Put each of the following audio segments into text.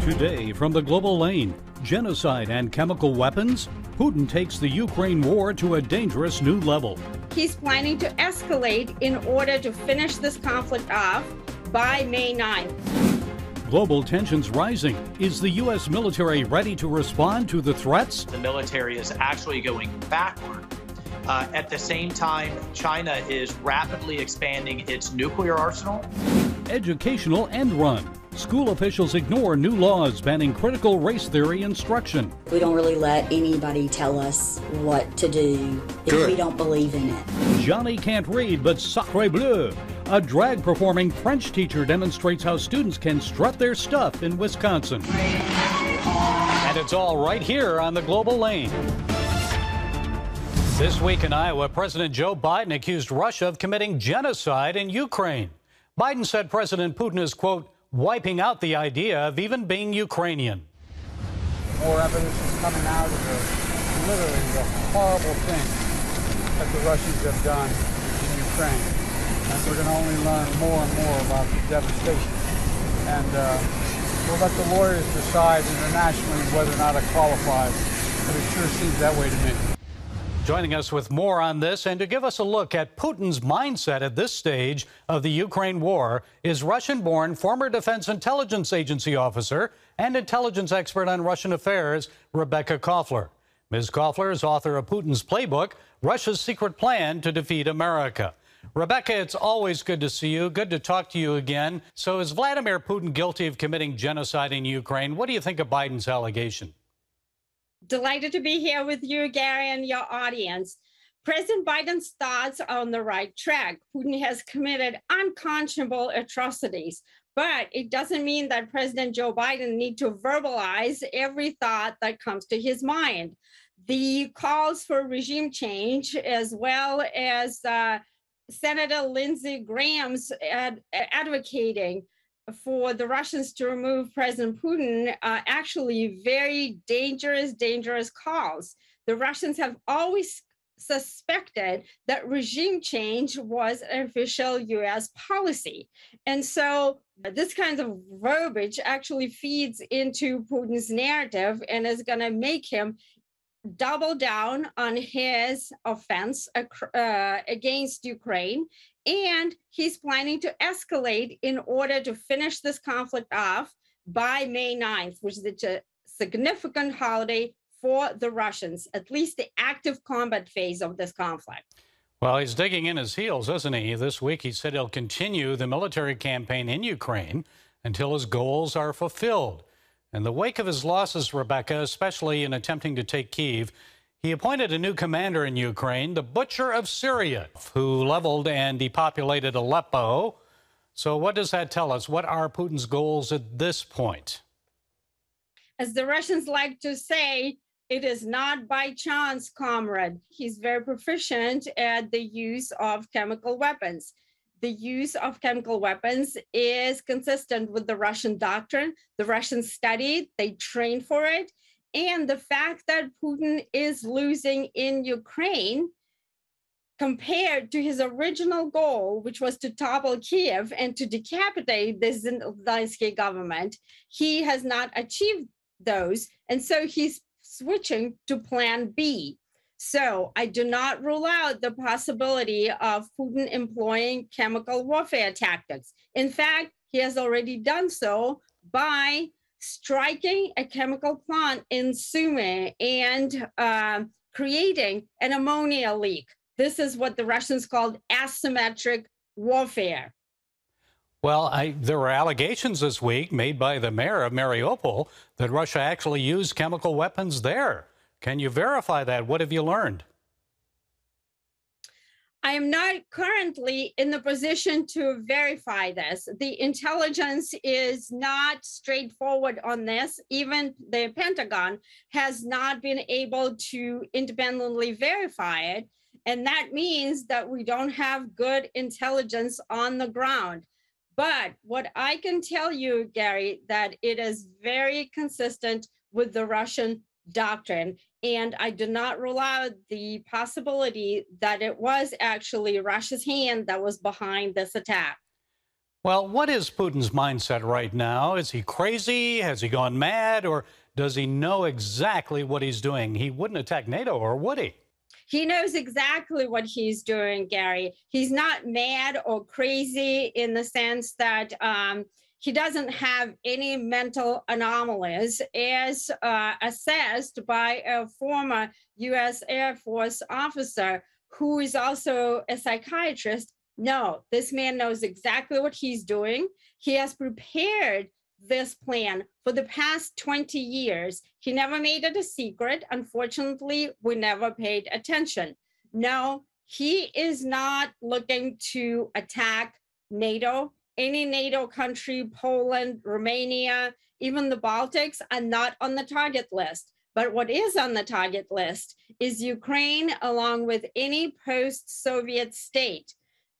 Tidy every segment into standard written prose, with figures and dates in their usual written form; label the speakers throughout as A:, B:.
A: Today from the global lane, genocide and chemical weapons, Putin takes the Ukraine war to a dangerous new level.
B: He's planning to escalate in order to finish this conflict off by May 9th.
A: Global tensions rising. Is the U.S. military ready to respond to the threats?
C: The military is actually going backward. At the same time, China is rapidly expanding its nuclear arsenal.
A: Educational end run. School officials ignore new laws banning critical race theory instruction.
D: We don't really let anybody tell us what to do if we don't believe in it.
A: Johnny can't read, but sacre bleu. A drag-performing French teacher demonstrates how students can strut their stuff in Wisconsin. And it's all right here on the global lane. This week in Iowa, President Joe Biden accused Russia of committing genocide in Ukraine. Biden said President Putin is, quote, wiping out the idea of even being Ukrainian.
E: More evidence is coming out of literally the horrible thing that the Russians have done in Ukraine. And we're going to only learn more and more about the devastation. And we'll let the lawyers decide internationally whether or not it qualifies. But it sure seems that way to me.
A: Joining us with more on this and to give us a look at Putin's mindset at this stage of the Ukraine war is Russian-born former Defense Intelligence Agency officer and intelligence expert on Russian affairs, Rebecca Koffler. Ms. Koffler is author of Putin's playbook, Russia's Secret Plan to Defeat America. Rebecca, it's always good to see you. Good to talk to you again. So is Vladimir Putin guilty of committing genocide in Ukraine? What do you think of Biden's allegation?
B: Delighted to be here with you, Gary, and your audience. President Biden's thoughts are on the right track. Putin has committed unconscionable atrocities, but it doesn't mean that President Joe Biden needs to verbalize every thought that comes to his mind. The calls for regime change, as well as Senator Lindsey Graham's advocating for the Russians to remove President Putin are actually very dangerous calls. The Russians have always suspected that regime change was an official U.S. policy. And so this kind of verbiage actually feeds into Putin's narrative and is going to make him double down on his offense against Ukraine. And he's planning to escalate in order to finish this conflict off by May 9th, which is a significant holiday for the Russians, at least the active combat phase of this conflict.
A: Well, he's digging in his heels, isn't he? This week he said he'll continue the military campaign in Ukraine until his goals are fulfilled. In the wake of his losses, Rebecca, especially in attempting to take Kyiv, he appointed a new commander in Ukraine, the Butcher of Syria, who leveled and depopulated Aleppo. So what does that tell us? What are Putin's goals at this point?
B: As the Russians like to say, it is not by chance, comrade. He's very proficient at the use of chemical weapons. The use of chemical weapons is consistent with the Russian doctrine. The Russians studied, they trained for it. And the fact that Putin is losing in Ukraine compared to his original goal, which was to topple Kiev and to decapitate the Zelensky government, he has not achieved those. And so he's switching to plan B. So I do not rule out the possibility of Putin employing chemical warfare tactics. In fact, he has already done so by striking a chemical plant in Sumy and creating an ammonia leak. This is what the Russians called asymmetric warfare.
A: Well, there were allegations this week made by the mayor of Mariupol that Russia actually used chemical weapons there. Can you verify that? What have you learned?
B: I am not currently in the position to verify this. The intelligence is not straightforward on this. Even the Pentagon has not been able to independently verify it. And that means that we don't have good intelligence on the ground. But what I can tell you, Gary, that it is very consistent with the Russian doctrine. And I do not rule out the possibility that it was actually Russia's hand that was behind this attack.
A: Well, what is Putin's mindset right now? Is he crazy? Has he gone mad? Or does he know exactly what he's doing? He wouldn't attack NATO, or would he?
B: He knows exactly what he's doing, Gary. He's not mad or crazy in the sense that he doesn't have any mental anomalies, as assessed by a former U.S. Air Force officer who is also a psychiatrist. No, this man knows exactly what he's doing. He has prepared this plan for the past 20 years. He never made it a secret. Unfortunately, we never paid attention. No, he is not looking to attack NATO. Any NATO country, Poland, Romania, even the Baltics are not on the target list. But what is on the target list is Ukraine, along with any post-Soviet state.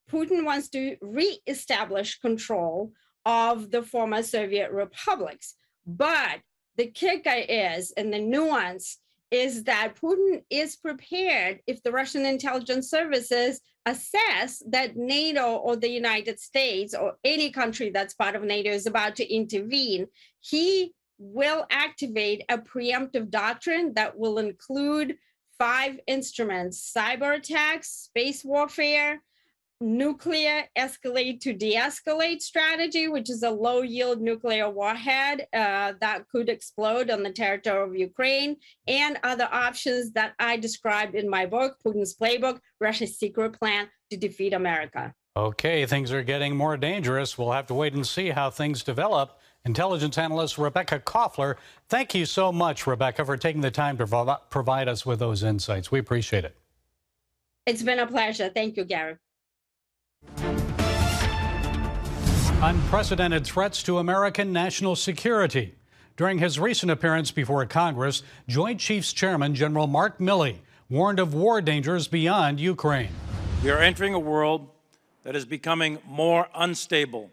B: Putin wants to reestablish control of the former Soviet republics. But the kicker is, and the nuance is that Putin is prepared if the Russian intelligence services assess that NATO or the United States or any country that's part of NATO is about to intervene, he will activate a preemptive doctrine that will include 5 instruments: cyber attacks, space warfare, nuclear escalate to de-escalate strategy, which is a low-yield nuclear warhead that could explode on the territory of Ukraine, and other options that I described in my book, Putin's Playbook, Russia's Secret Plan to Defeat America.
A: Okay, things are getting more dangerous. We'll have to wait and see how things develop. Intelligence analyst Rebecca Koffler, thank you so much, Rebecca, for taking the time to provide us with those insights. We appreciate it.
B: It's been a pleasure. Thank you, Gary.
A: Unprecedented threats to American national security. During his recent appearance before Congress, Joint Chiefs Chairman General Mark Milley warned of war dangers beyond Ukraine.
F: We are entering a world that is becoming more unstable,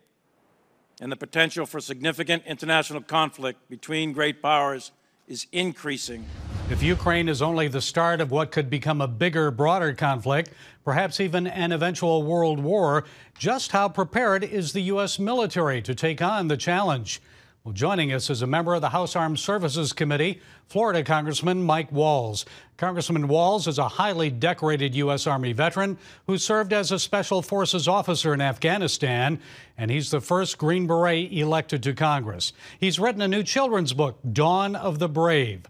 F: and the potential for significant international conflict between great powers is increasing.
A: If Ukraine is only the start of what could become a bigger, broader conflict, perhaps even an eventual world war, just how prepared is the U.S. military to take on the challenge? Well, joining us is a member of the House Armed Services Committee, Florida Congressman Mike Walz. Congressman Walz is a highly decorated U.S. Army veteran who served as a Special Forces officer in Afghanistan, and he's the first Green Beret elected to Congress. He's written a new children's book, Dawn of the Brave.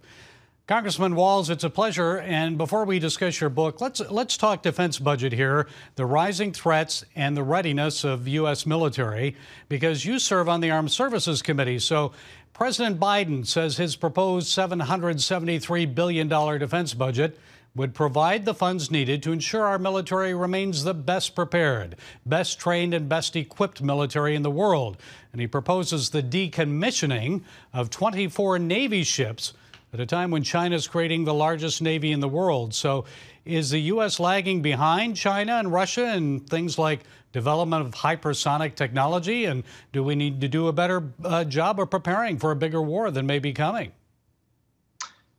A: Congressman Walz, it's a pleasure. And before we discuss your book, let's talk defense budget here, the rising threats and the readiness of U.S. military, because you serve on the Armed Services Committee. So President Biden says his proposed $773 billion defense budget would provide the funds needed to ensure our military remains the best prepared, best trained, and best equipped military in the world. And he proposes the decommissioning of 24 Navy ships at a time when China is creating the largest Navy in the world. So is the U.S. lagging behind China and Russia in things like development of hypersonic technology? And do we need to do a better job of preparing for a bigger war than may be coming?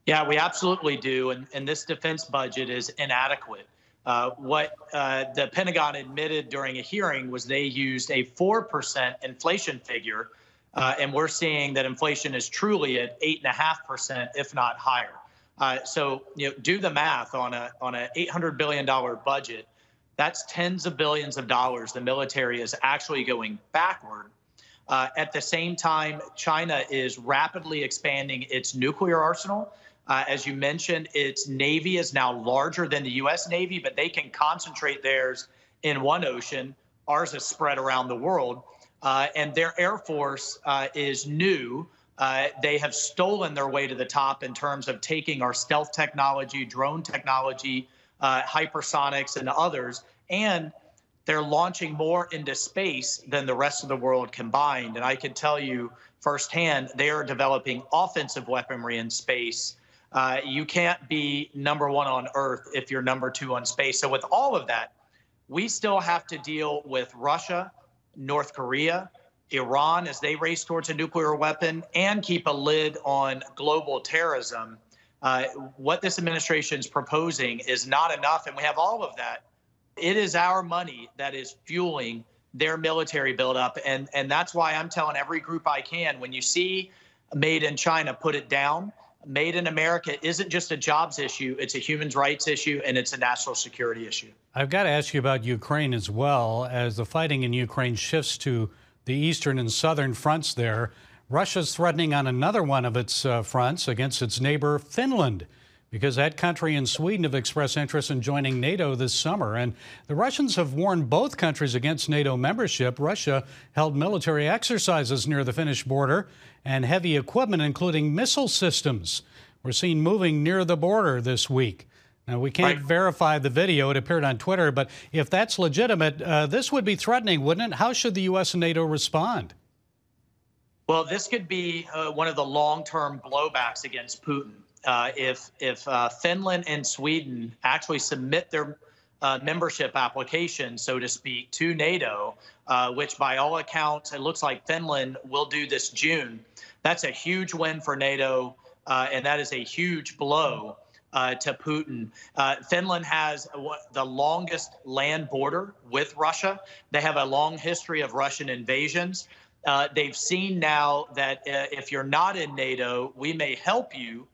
C: Yeah, we absolutely do. And this defense budget is inadequate. What the Pentagon admitted during a hearing was they used a 4% inflation figure. And we're seeing that inflation is truly at 8.5%, if not higher. So, do the math on a $800 billion budget. That's tens of billions of dollars. The military is actually going backward. At the same time, China is rapidly expanding its nuclear arsenal. As you mentioned, its Navy is now larger than the U.S. Navy, but they can concentrate theirs in one ocean. Ours is spread around the world. And their Air Force is new. They have stolen their way to the top in terms of taking our stealth technology, drone technology, hypersonics, and others. And they're launching more into space than the rest of the world combined. And I can tell you firsthand, they are developing offensive weaponry in space. You can't be number one on Earth if you're number two on space. So with all of that, we still have to deal with Russia, North Korea, Iran as they race towards a nuclear weapon, and keep a lid on global terrorism. What this administration is proposing is not enough, and we have all of that. It is our money that is fueling their military buildup. And that's why I'm telling every group I can, when you see made in China, put it down. Made in America isn't just a jobs issue, it's a human rights issue, and it's a national security issue. I've got to ask you about Ukraine as well. As the fighting in Ukraine shifts to the eastern and southern fronts there, Russia's threatening on another one of its fronts against its neighbor Finland, because that country and Sweden have expressed interest in joining NATO this summer. And the Russians have warned both countries against NATO membership. Russia held military exercises near the Finnish border, and heavy equipment, including missile systems, were seen moving near the border this week. Now, we can't verify the video. It appeared on Twitter. But if that's legitimate, this would be threatening, wouldn't it? How should the U.S. and NATO respond? Well, this could be one of the long-term blowbacks against Putin. If Finland and Sweden actually submit their membership application, so to speak, to NATO, which by all accounts, it looks like Finland will do this June, that's a huge win for NATO, and that is a huge blow to Putin. Finland has the longest land border with Russia. They have a long history of Russian invasions. They've seen now that if you're not in NATO, we may help you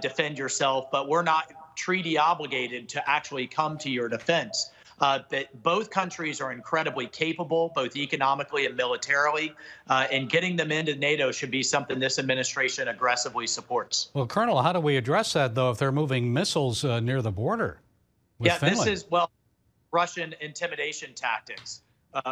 C: defend yourself, but we're not treaty obligated to actually come to your defense. But both countries are incredibly capable, both economically and militarily, and getting them into NATO should be something this administration aggressively supports. Well, Colonel, how do we address that, though, if they're moving missiles near the border with Finland? This is, well, Russian intimidation tactics,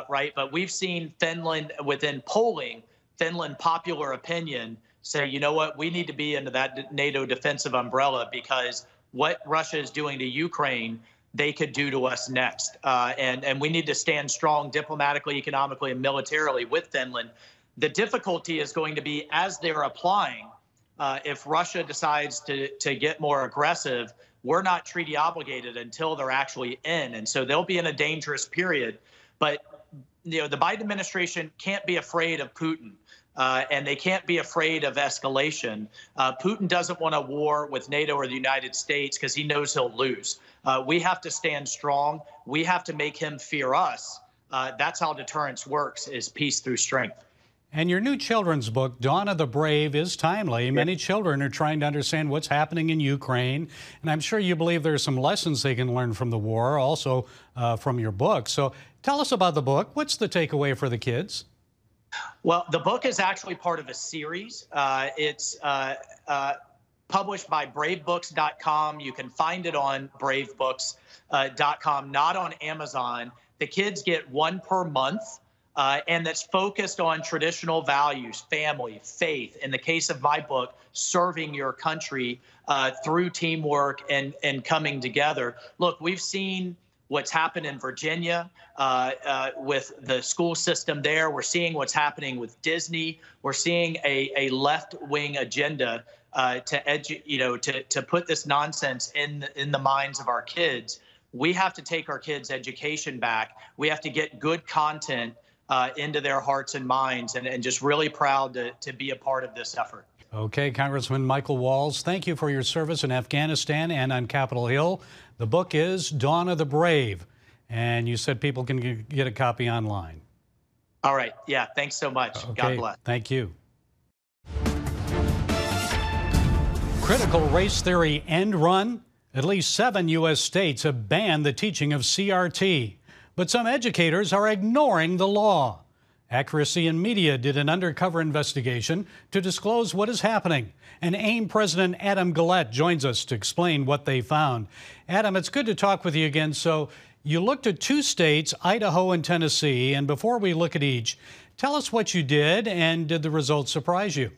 C: right? But we've seen Finland, within polling, Finland popular opinion, say, you know what, we need to be into that NATO defensive umbrella, because what Russia is doing to Ukraine, they could do to us next. And we need to stand strong diplomatically, economically, and militarily with Finland. The difficulty is going to be, as they're applying, if Russia decides to get more aggressive, we're not treaty obligated until they're actually in. And so they'll be in a dangerous period. But you know, the Biden administration can't be afraid of Putin. And they can't be afraid of escalation. Putin doesn't want a war with NATO or the United States because he knows he'll lose. We have to stand strong. We have to make him fear us. That's how deterrence works, is peace through strength. And your new children's book, Dawn of the Brave, is timely. Many children are trying to understand what's happening in Ukraine. And I'm sure you believe there are some lessons they can learn from the war, also from your book. So tell us about the book. What's the takeaway for the kids? Well, the book is actually part of a series. It's published by bravebooks.com. You can find it on bravebooks.com, not on Amazon. The kids get one per month, and that's focused on traditional values, family, faith. In the case of my book, serving your country through teamwork and coming together. Look, we've seen what's happened in Virginia with the school system there. We're seeing what's happening with Disney. We're seeing a left-wing agenda to put this nonsense in the minds of our kids. We have to take our kids' education back. We have to get good content into their hearts and minds, and just really proud to be a part of this effort. Okay, Congressman Michael Walz, thank you for your service in Afghanistan and on Capitol Hill. The book is Dawn of the Brave, and you said people can get a copy online. All right. Yeah, thanks so much. Okay. God bless. Thank you. Critical race theory end run. At least 7 U.S. states have banned the teaching of CRT, but some educators are ignoring the law. Accuracy in Media did an undercover investigation to disclose what is happening. And AIM President Adam Gillette joins us to explain what they found. Adam, it's good to talk with you again. So you looked at 2 states, Idaho and Tennessee, and before we look at each, tell us what you did, and did the results surprise you?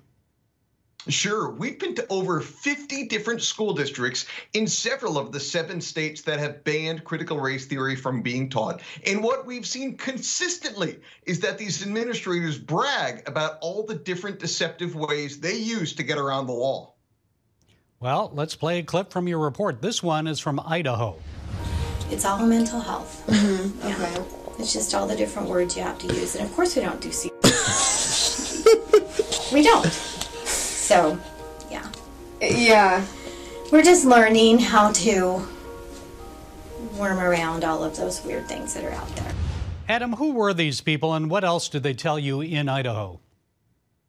G: Sure. We've been to over 50 different school districts in several of the 7 states that have banned critical race theory from being taught. And what we've seen consistently is that these administrators brag about all the different deceptive ways they use to get around the law. Well, let's play a clip from your report. This one is from Idaho.
D: It's all mental health.
H: Mm-hmm.
D: Yeah.
H: Okay.
D: It's just all the different words you have to use. And of course we don't do we don't. So, yeah.
H: Yeah.
D: We're just learning how to worm around all of those weird things that are out there.
A: Adam, who were these people and what else did they tell you in Idaho?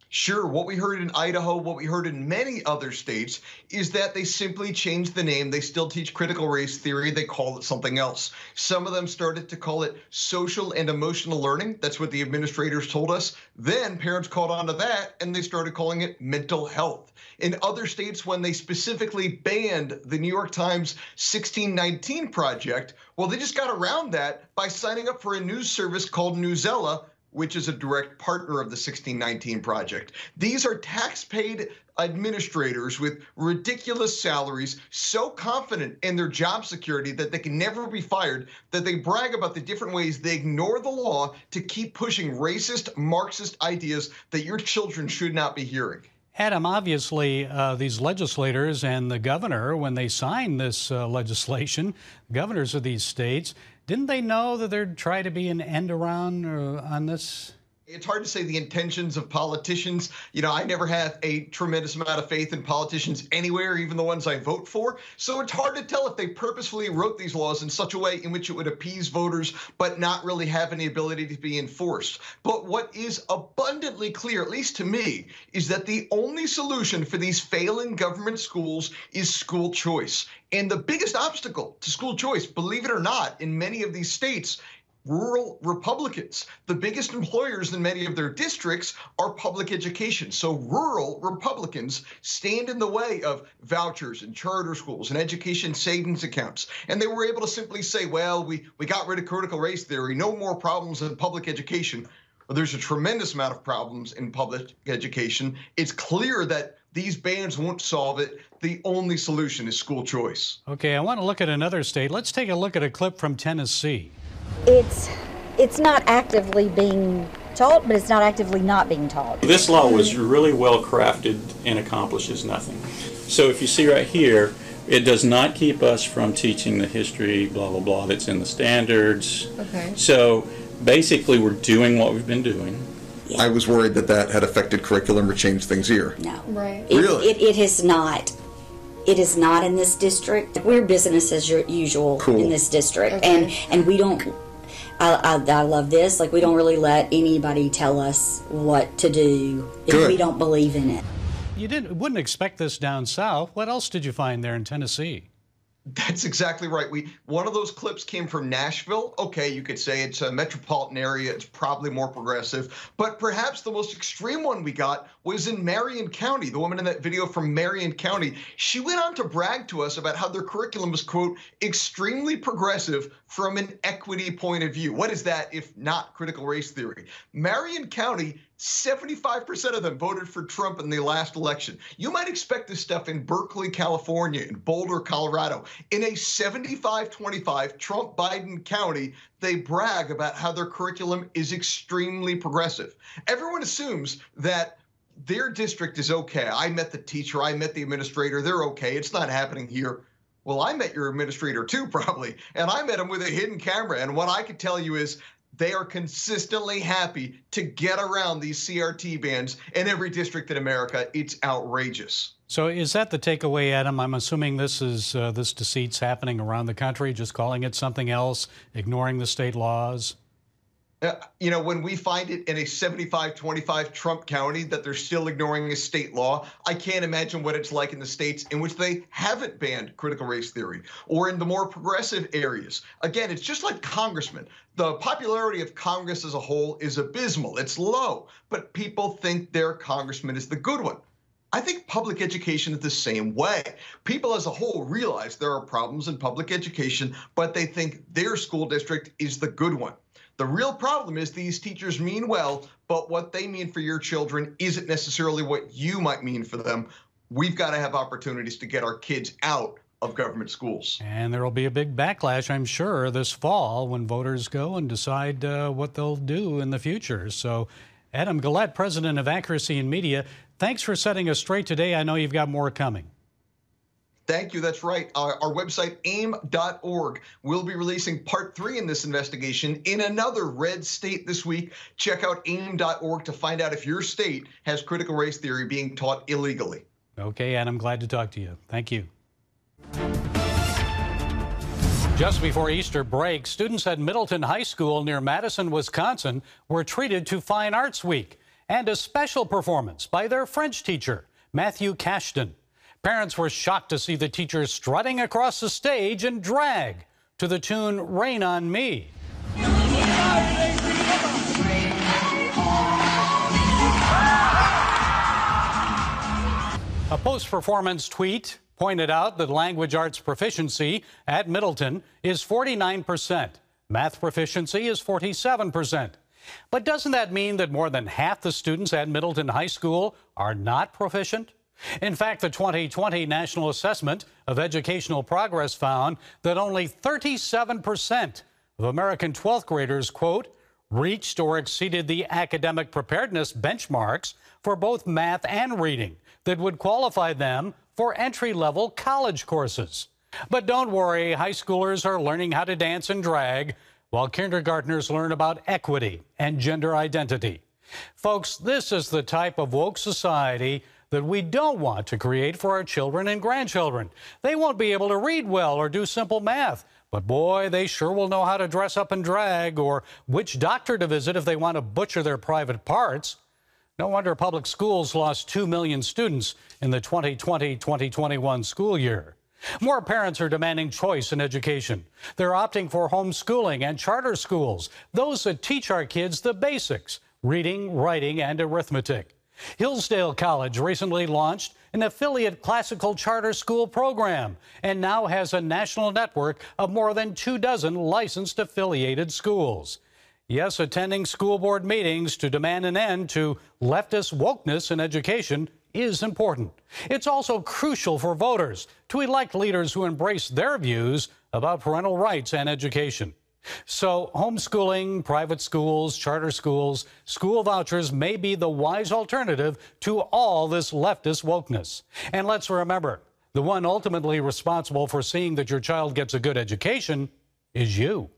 G: Sure, what we heard in Idaho, what we heard in many other states, is that they simply changed the name. They still teach critical race theory. They call it something else. Some of them started to call it social and emotional learning. That's what the administrators told us. Then parents caught on to that, and they started calling it mental health. In other states, when they specifically banned the New York Times 1619 Project, well, they just got around that by signing up for a news service called Newsella, which is a direct partner of the 1619 Project. These are tax-paid administrators with ridiculous salaries, so confident in their job security that they can never be fired, that they brag about the different ways they ignore the law to keep pushing racist, Marxist ideas that your children should not be hearing.
A: Adam, obviously, these legislators and the governor, when they signed this legislation, governors of these states, didn't they know that there'd try to be an end around on this?
G: It's hard to say the intentions of politicians. You know, I never have a tremendous amount of faith in politicians anywhere, even the ones I vote for. So it's hard to tell if they purposefully wrote these laws in such a way in which it would appease voters, but not really have any ability to be enforced. But what is abundantly clear, at least to me, is that the only solution for these failing government schools is school choice. And the biggest obstacle to school choice, believe it or not, in many of these states, rural Republicans. The biggest employers in many of their districts are public education. So rural Republicans stand in the way of vouchers and charter schools and education savings accounts. And they were able to simply say, well, we got rid of critical race theory, no more problems in public education. Well, there's a tremendous amount of problems in public education. It's clear that these bans won't solve it. The only solution is school choice.
A: Okay, I want to look at another state. Let's take a look at a clip from Tennessee.
D: It's not actively being taught, but it's not actively not being taught.
H: This law was really well crafted and accomplishes nothing. So if you see right here, it does not keep us from teaching the history, blah, blah, blah, that's in the standards. Okay. So basically we're doing what we've been doing.
I: I was worried that that had affected curriculum or changed things here.
D: No.
I: Right. Really?
D: It has not. It is not in this district. We're business as usual in this district. Okay. And we don't, I love this, like we don't really let anybody tell us what to do if we don't believe in it.
A: You wouldn't expect this down south. What else did you find there in Tennessee?
G: That's exactly right. One of those clips came from Nashville. Okay, you could say it's a metropolitan area. It's probably more progressive. But perhaps the most extreme one we got was in Marion County. The woman in that video from Marion County, she went on to brag to us about how their curriculum was, quote, extremely progressive from an equity point of view. What is that if not critical race theory? Marion County, 75% of them voted for Trump in the last election. You might expect this stuff in Berkeley, California, in Boulder, Colorado. In a 75-25 Trump-Biden county, they brag about how their curriculum is extremely progressive. Everyone assumes that their district is okay. I met the teacher, I met the administrator, they're okay. It's not happening here. Well, I met your administrator too, probably, and I met him with a hidden camera. And what I could tell you is they are consistently happy to get around these CRT bans in every district in America. It's outrageous.
A: So is that the takeaway, Adam? I'm assuming this deceit's happening around the country, just calling it something else, ignoring the state laws?
G: You know, when we find it in a 75-25 Trump county that they're still ignoring a state law, I can't imagine what it's like in the states in which they haven't banned critical race theory or in the more progressive areas. Again, it's just like congressmen. The popularity of Congress as a whole is abysmal. It's low, but people think their congressman is the good one. I think public education is the same way. People as a whole realize there are problems in public education, but they think their school district is the good one. The real problem is these teachers mean well, but what they mean for your children isn't necessarily what you might mean for them. We've got to have opportunities to get our kids out of government schools.
A: And there will be a big backlash, I'm sure, this fall when voters go and decide what they'll do in the future. So, Adam Gillette, president of Accuracy in Media, thanks for setting us straight today. I know you've got more coming.
G: Thank you. That's right. Our website, aim.org, will be releasing part 3 in this investigation in another red state this week. Check out aim.org to find out if your state has critical race theory being taught illegally.
A: Okay, Adam, glad to talk to you. Thank you. Just before Easter break, students at Middleton High School near Madison, Wisconsin, were treated to Fine Arts Week and a special performance by their French teacher, Matthew Cashton. Parents were shocked to see the teacher strutting across the stage in drag to the tune Rain on Me. A post-performance tweet pointed out that language arts proficiency at Middleton is 49%. Math proficiency is 47%. But doesn't that mean that more than half the students at Middleton High School are not proficient? In fact, the 2020 National Assessment of Educational Progress found that only 37% of American 12th graders, quote, reached or exceeded the academic preparedness benchmarks for both math and reading that would qualify them for entry-level college courses. But don't worry, high schoolers are learning how to dance and drag, while kindergartners learn about equity and gender identity. Folks, this is the type of woke society that we don't want to create for our children and grandchildren. They won't be able to read well or do simple math, but boy, they sure will know how to dress up and drag or which doctor to visit if they want to butcher their private parts. No wonder public schools lost 2 million students in the 2020-2021 school year. More parents are demanding choice in education. They're opting for homeschooling and charter schools, those that teach our kids the basics, reading, writing, and arithmetic. Hillsdale College recently launched an affiliate classical charter school program and now has a national network of more than 24 licensed affiliated schools. Yes, attending school board meetings to demand an end to leftist wokeness in education is important. It's also crucial for voters to elect leaders who embrace their views about parental rights and education. So homeschooling, private schools, charter schools, school vouchers may be the wise alternative to all this leftist wokeness. And let's remember, the one ultimately responsible for seeing that your child gets a good education is you.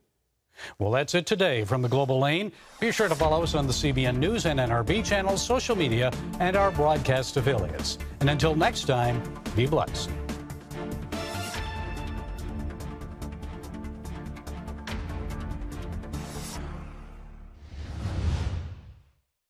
A: Well, that's it today from the Global Lane. Be sure to follow us on the CBN News and NRB channels, social media, and our broadcast affiliates. And until next time, be blessed.